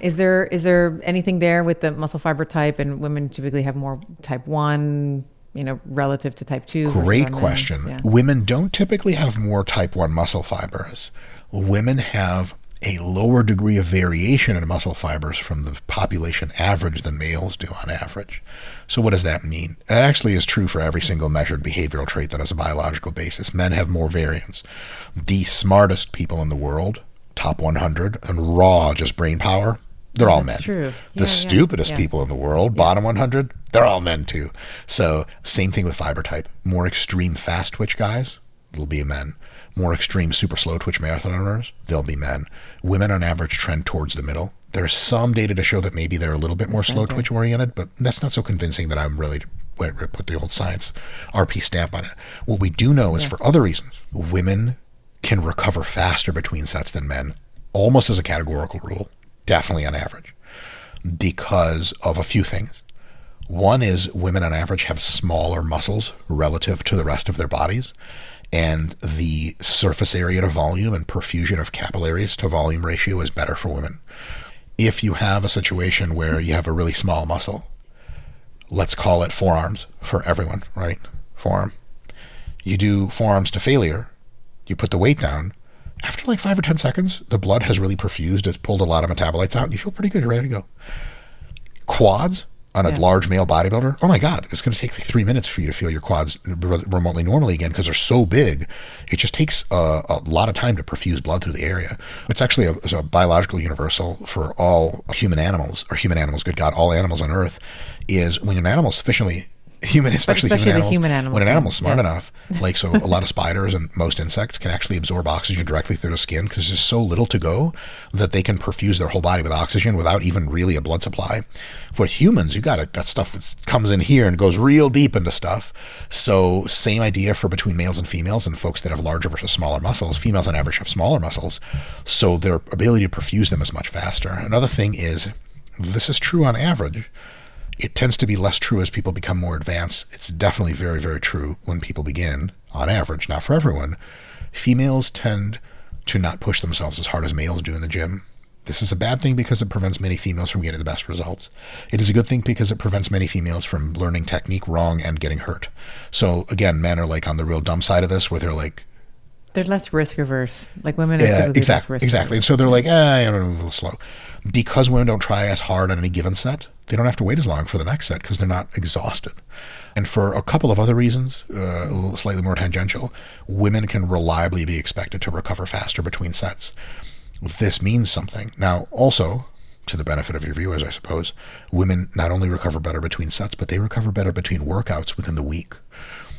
Is there anything there with the muscle fiber type, and women typically have more type 1, relative to type 2? Great question. Yeah. Women don't typically have more type 1 muscle fibers. Women have a lower degree of variation in muscle fibers from the population average than males do on average. So what does that mean? That actually is true for every single measured behavioral trait that has a biological basis. Men have more variance. The smartest people in the world, top 100, and raw just brain power, they're all men. True. The stupidest people in the world, bottom 100, they're all men too. So same thing with fiber type. More extreme fast twitch guys, they'll be men. More extreme super slow twitch marathon runners, they'll be men. Women on average trend towards the middle. There's some data to show that maybe they're a little bit more slow twitch oriented, but that's not so convincing that I'm really put the old science RP stamp on it. What we do know is for other reasons, women can recover faster between sets than men, almost as a categorical rule, definitely on average, because of a few things. One is women on average have smaller muscles relative to the rest of their bodies, and the surface area to volume and perfusion of capillaries to volume ratio is better for women. If you have a situation where you have a really small muscle, let's call it forearms for everyone, right? Forearm. You do forearms to failure, you put the weight down, after like 5 or 10 seconds, the blood has really perfused, it's pulled a lot of metabolites out, and you feel pretty good, you're ready to go. Quads on a large male bodybuilder, oh my God, it's going to take like 3 minutes for you to feel your quads remotely normally again because they're so big. It just takes a lot of time to perfuse blood through the area. It's actually a biological universal for all human animals, good God, all animals on Earth, is when an animal is sufficiently human, especially human animals. When an animal's smart enough, like so a lot of spiders and most insects can actually absorb oxygen directly through the skin because there's so little to go that they can perfuse their whole body with oxygen without even really a blood supply. For humans, you got that stuff that comes in here and goes real deep into stuff. So same idea for between males and females and folks that have larger versus smaller muscles. Females on average have smaller muscles, so their ability to perfuse them is much faster. Another thing is, this is true on average. It tends to be less true as people become more advanced. It's definitely very, very true when people begin, on average, not for everyone. Females tend to not push themselves as hard as males do in the gym. This is a bad thing because it prevents many females from getting the best results. It is a good thing because it prevents many females from learning technique wrong and getting hurt. So again, men are like on the real dumb side of this where they're like, they're less risk averse. Like women are typically less risk exactly. And so they're like, I don't know, move a little slow. Because women don't try as hard on any given set, they don't have to wait as long for the next set because they're not exhausted. And for a couple of other reasons, a little slightly more tangential, women can reliably be expected to recover faster between sets. This means something. Now, also, to the benefit of your viewers, I suppose, women not only recover better between sets, but they recover better between workouts within the week.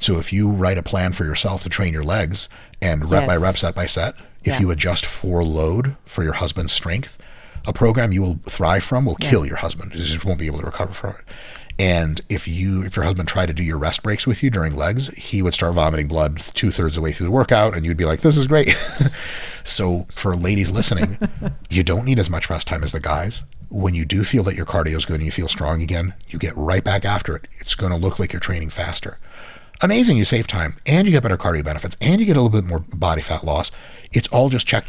So if you write a plan for yourself to train your legs and rep by rep, set by set, if you adjust for load for your husband's strength, a program you will thrive from will kill your husband. You just won't be able to recover from it. And if your husband tried to do your rest breaks with you during legs, he would start vomiting blood 2/3 of the way through the workout, and you'd be like, this is great. So for ladies listening, you don't need as much rest time as the guys. When you do feel that your cardio is good and you feel strong again, you get right back after it. It's going to look like you're training faster. Amazing, you save time, and you get better cardio benefits, and you get a little bit more body fat loss. It's all just check.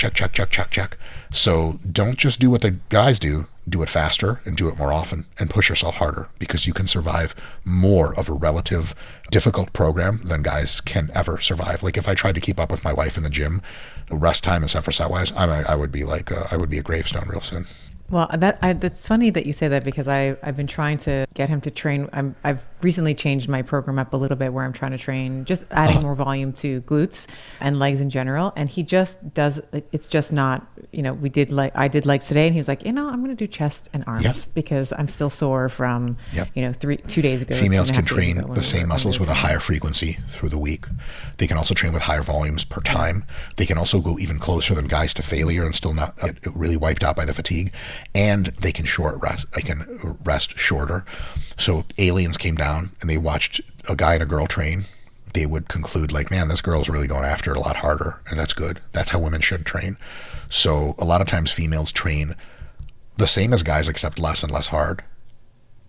So don't just do what the guys do it faster and do it more often and push yourself harder, because you can survive more of a relative difficult program than guys can ever survive. Like if I tried to keep up with my wife in the gym, rest time and stuff for set wise, I would be a gravestone real soon. Well, that's funny that you say that, because I've been trying to get him to train. I've recently changed my program up a little bit where I'm trying to train, just adding more volume to glutes and legs in general. And he just does, it's just not, I did legs today, and he was like, I'm going to do chest and arms because I'm still sore from, 2 days ago. Females can train the same muscles with a higher frequency through the week. They can also train with higher volumes per time. They can also go even closer than guys to failure and still not get really wiped out by the fatigue. And they can rest shorter. So if aliens came down and they watched a guy and a girl train, they would conclude like, man, this girl's really going after it a lot harder, and that's good. That's how women should train. So a lot of times females train the same as guys except less and less hard.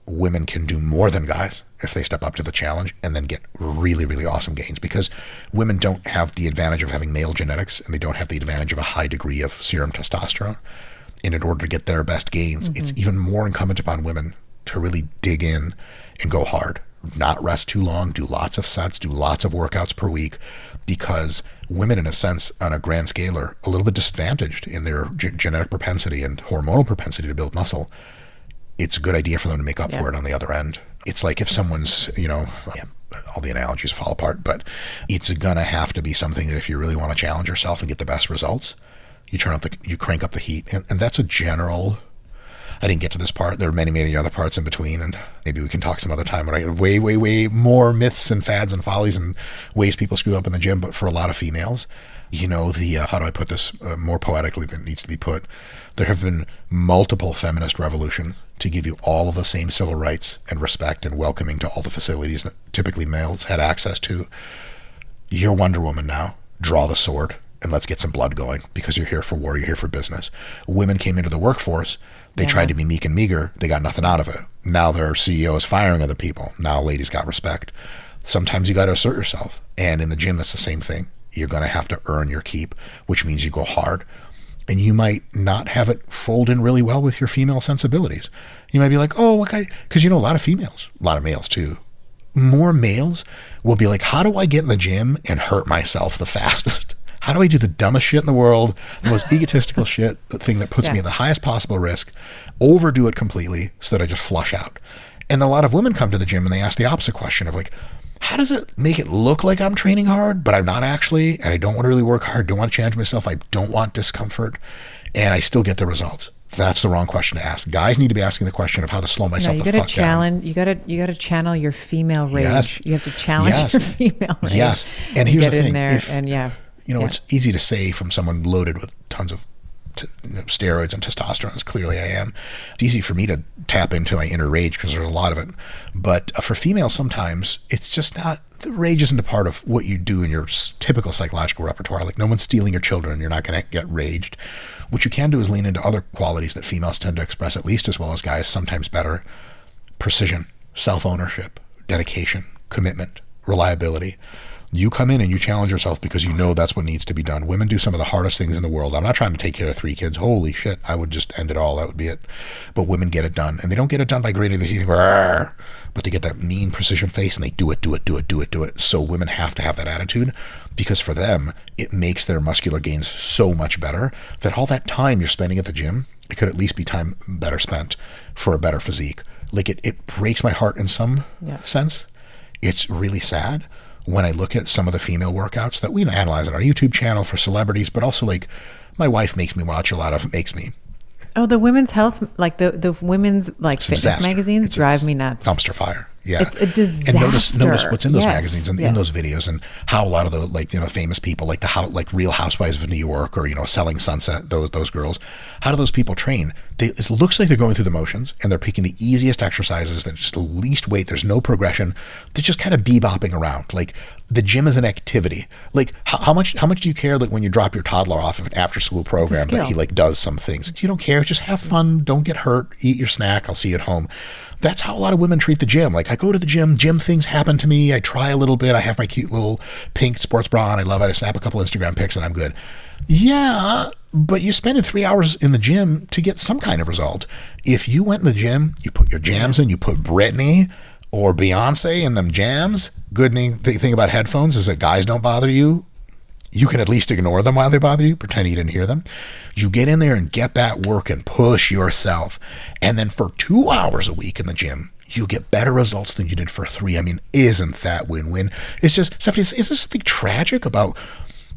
Women can do more than guys if they step up to the challenge and then get really, really awesome gains, because women don't have the advantage of having male genetics, and they don't have the advantage of a high degree of serum testosterone. And in order to get their best gains, it's even more incumbent upon women to really dig in and go hard, not rest too long, do lots of sets, do lots of workouts per week, because women, in a sense, on a grand scale, are a little bit disadvantaged in their genetic propensity and hormonal propensity to build muscle. It's a good idea for them to make up for it on the other end. It's like if someone's, all the analogies fall apart, but it's going to have to be something that if you really want to challenge yourself and get the best results, you crank up the heat. And that's a general, I didn't get to this part. There are many, many other parts in between, and maybe we can talk some other time. But I have way, way, way more myths and fads and follies and ways people screw up in the gym. But for a lot of females, how do I put this more poetically than it needs to be put? There have been multiple feminist revolutions to give you all of the same civil rights and respect and welcoming to all the facilities that typically males had access to. You're Wonder Woman now. Draw the sword and let's get some blood going, because you're here for war, you're here for business. Women came into the workforce. They tried to be meek and meager. They got nothing out of it. Now their CEO is firing other people. Now ladies got respect. Sometimes you got to assert yourself. And in the gym, that's the same thing. You're going to have to earn your keep, which means you go hard. And you might not have it fold in really well with your female sensibilities. You might be like, oh, okay, because a lot of females, a lot of males too. More males will be like, how do I get in the gym and hurt myself the fastest? How do I do the dumbest shit in the world, the most egotistical shit, the thing that puts me at the highest possible risk, overdo it completely so that I just flush out? And a lot of women come to the gym and they ask the opposite question of like, how does it make it look like I'm training hard, but I'm not actually, and I don't want to really work hard, don't want to challenge myself, I don't want discomfort, and I still get the results? That's the wrong question to ask. Guys need to be asking the question of how to slow myself the fuck down. You got to channel your female rage. Yes. You have to challenge your female rage. Yes. And here's the thing. Get in there it's easy to say from someone loaded with tons of steroids and testosterone, as clearly I am. It's easy for me to tap into my inner rage because there's a lot of it. But for females, sometimes it's just not, the rage isn't a part of what you do in your typical psychological repertoire. Like, no one's stealing your children. You're not going to get raged. What you can do is lean into other qualities that females tend to express at least as well as guys, sometimes better. Precision, self-ownership, dedication, commitment, reliability. You come in and you challenge yourself because you know that's what needs to be done. Women do some of the hardest things in the world. I'm not trying to take care of 3 kids. Holy shit, I would just end it all. That would be it. But women get it done. And they don't get it done by grating their teeth, but they get that mean precision face and they do it. So women have to have that attitude, because for them, it makes their muscular gains so much better that all that time you're spending at the gym, it could at least be time better spent for a better physique. Like it breaks my heart in some sense. It's really sad when I look at some of the female workouts that we analyze on our YouTube channel for celebrities, but also like my wife makes me watch a lot of, Oh, the women's health, like the women's like fitness magazines drive me nuts. Dumpster fire. Yeah. It's a disaster. And notice what's in those magazines and in those videos, and how a lot of the famous people, like Real Housewives of New York, or Selling Sunset, those girls, how do those people train? It looks like they're going through the motions and they're picking the easiest exercises that just the least weight. There's no progression. They're just kind of bebopping around. Like, the gym is an activity. Like, how much do you care, like, when you drop your toddler off of an after school program that he like does some things? You don't care. Just have fun. Don't get hurt. Eat your snack. I'll see you at home. That's how a lot of women treat the gym. Like, I go to the gym things happen to me. I try a little bit. I have my cute little pink sports bra on. I love it. I snap a couple Instagram pics and I'm good. Yeah, but you spend 3 hours in the gym to get some kind of result. If you went in the gym, you put your jams in, you put Britney or Beyonce in them jams. Good thing about headphones is that guys don't bother you. You can at least ignore them while they bother you, pretend you didn't hear them. You get in there and get that work and push yourself. And then for 2 hours a week in the gym, you get better results than you did for 3. I mean, isn't that win-win? It's just, Stephanie, is there something tragic about,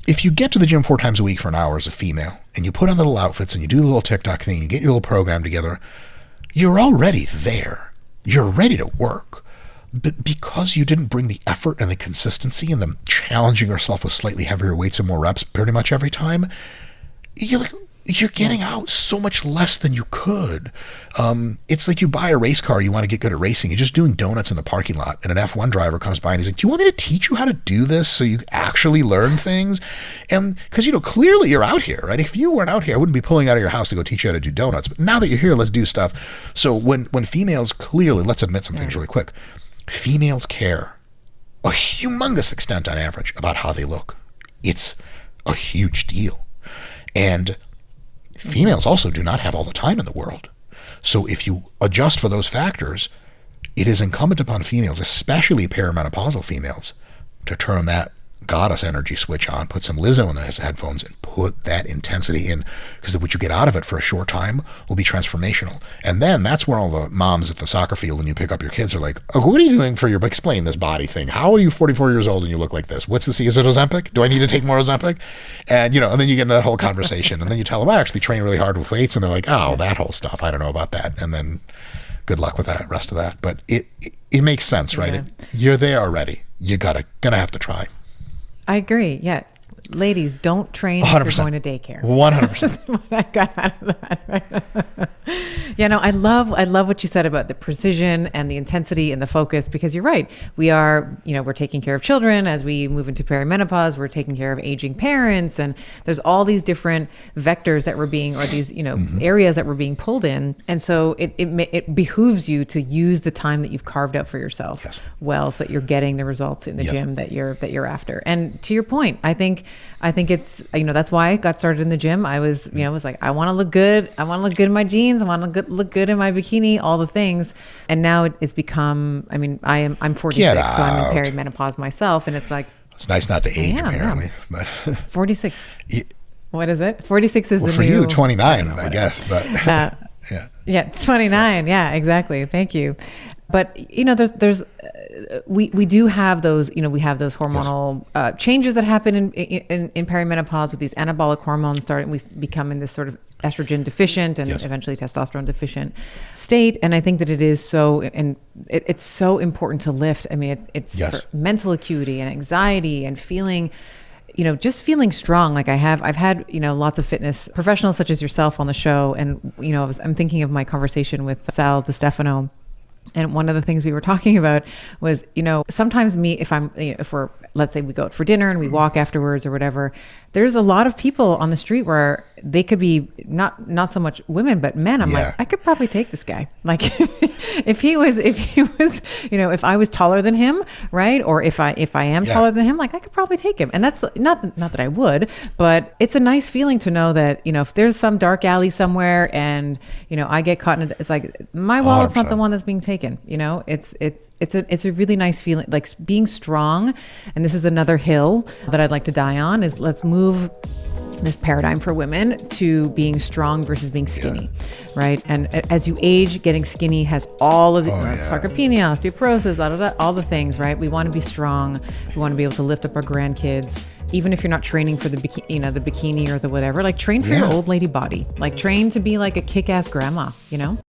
if you get to the gym 4 times a week for an hour as a female, and you put on little outfits and you do the little TikTok thing, you get your little program together, you're already there. You're ready to work. But because you didn't bring the effort and the consistency and the challenging yourself with slightly heavier weights and more reps pretty much every time, you're getting out so much less than you could. It's like you buy a race car, you want to get good at racing, you're just doing donuts in the parking lot, and an F1 driver comes by and he's like, do you want me to teach you how to do this so you actually learn things? And because, clearly you're out here, right? If you weren't out here, I wouldn't be pulling out of your house to go teach you how to do donuts. But now that you're here, let's do stuff. So when females, clearly, let's admit some things really quick. Females care a humongous extent on average about how they look. It's a huge deal. And Females also do not have all the time in the world. So if you adjust for those factors, it is incumbent upon females, especially perimenopausal females, to turn that goddess energy switch on, put some Lizzo in those headphones and put that intensity in, because what you get out of it for a short time will be transformational. And then that's where all the moms at the soccer field, when you pick up your kids, are like, oh, what are you doing for your, explain this body thing. How are you 44 years old and you look like this? What's this? Is it Ozempic? Do I need to take more Ozempic? And, and then you get into that whole conversation and then you tell them, I actually train really hard with weights. And they're like, oh, that whole stuff. I don't know about that. And then good luck with that rest of that. But it makes sense, right? Yeah. You're there already. Gonna have to try. I agree. Yeah. Ladies, don't train if 100%. you're going to daycare. 100%. What I got out of that, right? Yeah, no, I love what you said about the precision and the intensity and the focus, because you're right. We are, we're taking care of children as we move into perimenopause. We're taking care of aging parents, and there's all these different vectors that we're being, or these, areas that we're being pulled in. And so it behooves you to use the time that you've carved out for yourself well, so that you're getting the results in the gym that you're after. And to your point, I think it's, that's why I got started in the gym. I was, was like, I want to look good. I want to look good in my jeans. I want to look good in my bikini, all the things. And now it's become, I'm 46, so I'm in perimenopause myself. And it's like, it's nice not to age, apparently. But 46. What is it? 46 is the for new. you, 29, I guess. But yeah, 29. Yeah, exactly. Thank you. But there's we do have those, we have those hormonal changes that happen in perimenopause with these anabolic hormones starting. We become in this sort of estrogen deficient and eventually testosterone deficient state. And I think that it is so, and it's so important to lift. It's for mental acuity and anxiety and feeling, just feeling strong. Like I've had, lots of fitness professionals such as yourself on the show. And, I'm thinking of my conversation with Sal DiStefano. And one of the things we were talking about was, sometimes if we're, let's say we go out for dinner and we walk afterwards or whatever, there's a lot of people on the street where they could be not so much women, but men. I'm like, I could probably take this guy. Like if he was, if I was taller than him, right? Or if I am taller than him, like I could probably take him. And that's not that I would, but it's a nice feeling to know that, if there's some dark alley somewhere and, I get caught in it's like my wallet's 100%. Not the one that's being taken. It's a really nice feeling, like being strong. And this is another hill that I'd like to die on, is let's move this paradigm for women to being strong versus being skinny, right? And as you age, getting skinny has all of the sarcopenia, osteoporosis, all the things, right? We want to be strong. We want to be able to lift up our grandkids. Even if you're not training for the bikini or the whatever, like train for your old lady body, like train to be like a kick-ass grandma,